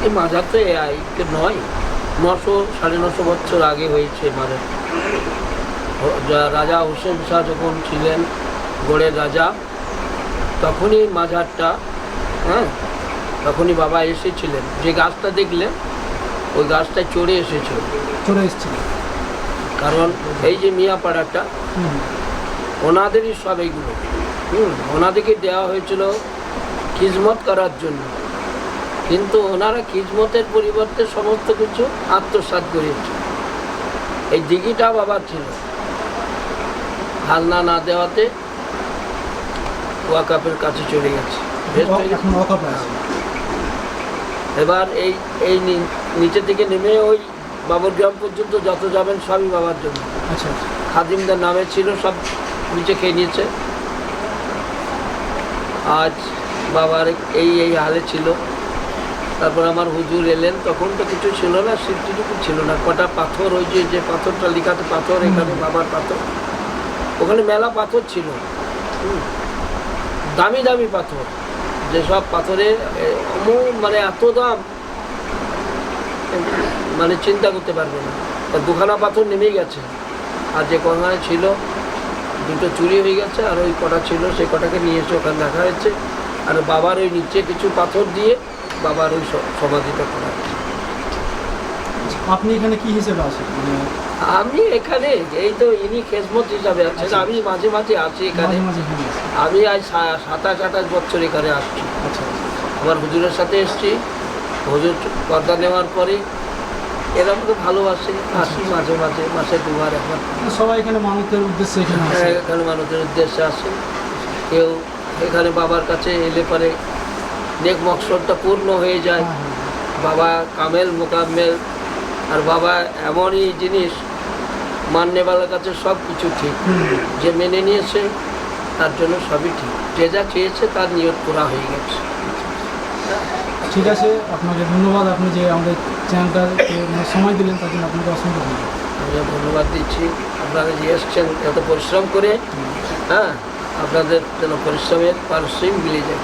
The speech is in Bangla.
এই মাজার তো নয়, 900-950 বছর আগে হয়েছে মাজার। রাজা হোসেন শাহ যখন ছিলেন গড়ের রাজা, তখনই মাজারটা, হ্যাঁ, তখনই বাবা এসেছিলেন। যে গাছটা দেখলেন ওই গাছটায় চড়ে এসেছিল। কারণ এই যে মিয়াপাড়াটা ওনাদেরই সব এইগুলো, ওনাদেরকে দেওয়া হয়েছিল খিজমত করার জন্য, কিন্তু ওনারা খিজমতের পরিবর্তে সমস্ত কিছু আত্মসাৎ করেছে। এই দিঘিটা বাবার ছিল, হালনা না দেওয়াতে ওয়াকাফের কাছে চলে গেছে। এবার এই নিচে থেকে নেমে ওই বাবরগ্রাম পর্যন্ত যত যাবেন সবই বাবার জন্য। আচ্ছা, খাদিমদের নামে ছিল, সব নিচে খেয়ে নিয়েছে। আজ বাবার এই হালে ছিল। তারপর আমার হুজুর এলেন, তখন তো কিছু ছিল না, স্মৃতিটুকু ছিল না। কটা পাথর, ওই যে পাথরটা লিখাতে পাথর, এখানে বাবার পাথর, ওখানে মেলা পাথর ছিল, দামি দামি পাথর, যেসব পাথরে মানে এত দাম মানে চিন্তা করতে পারবে না। দুখানা পাথর নেমেই গেছে, আর যে কখানে ছিল দুটো চুরি হয়ে গেছে, আর ওই কটা ছিল সেই কটাকে নিয়ে এসে ওখানে দেখা হয়েছে। আর বাবার ওই নিচে কিছু পাথর দিয়ে বাবার ওই সমাধিটা করা হয়েছে। আপনি এখানে কি হিসেবে আছেন? আমি এখানে এই তো ইনি খেজমত হিসাবে আছেন, আমি মাঝে মাঝে আছি এখানে। আমি আজ 27-28 বছর এখানে আসছি। আমার হুজুরের সাথে এসছি, হুজুর পর্দা নেওয়ার পরে এরা আমাকে ভালোবাসে, আসি মাঝে মাঝে, মাসে 2বার একবার। সবাই এখানে মানতের উদ্দেশ্যে এখানে মানতের উদ্দেশ্যে আসে। কেউ এখানে বাবার কাছে এলে পরে নেক মকসদটা পূর্ণ হয়ে যায়। বাবা কামেল মোকাম্মেল, আর বাবা এমনই জিনিস, মান্যওয়ালার কাছে সব কিছু ঠিক। যে মেনে নিয়েছে তার জন্য সবই ঠিক, যে যা চেয়েছে তার নিয়ত পুরা হয়ে গেছে। ঠিক আছে, আপনাকে ধন্যবাদ। আপনি যে আমাদের চ্যানেলটাকে সময় দিলেন তার জন্য আপনাকে অসংখ্য ধন্যবাদ। আমি ধন্যবাদ দিচ্ছি, আপনারা যে এসছেন এত পরিশ্রম করে, হ্যাঁ, আপনাদের যেন পরিশ্রমের পারিশ্রমিক মিলে যায়।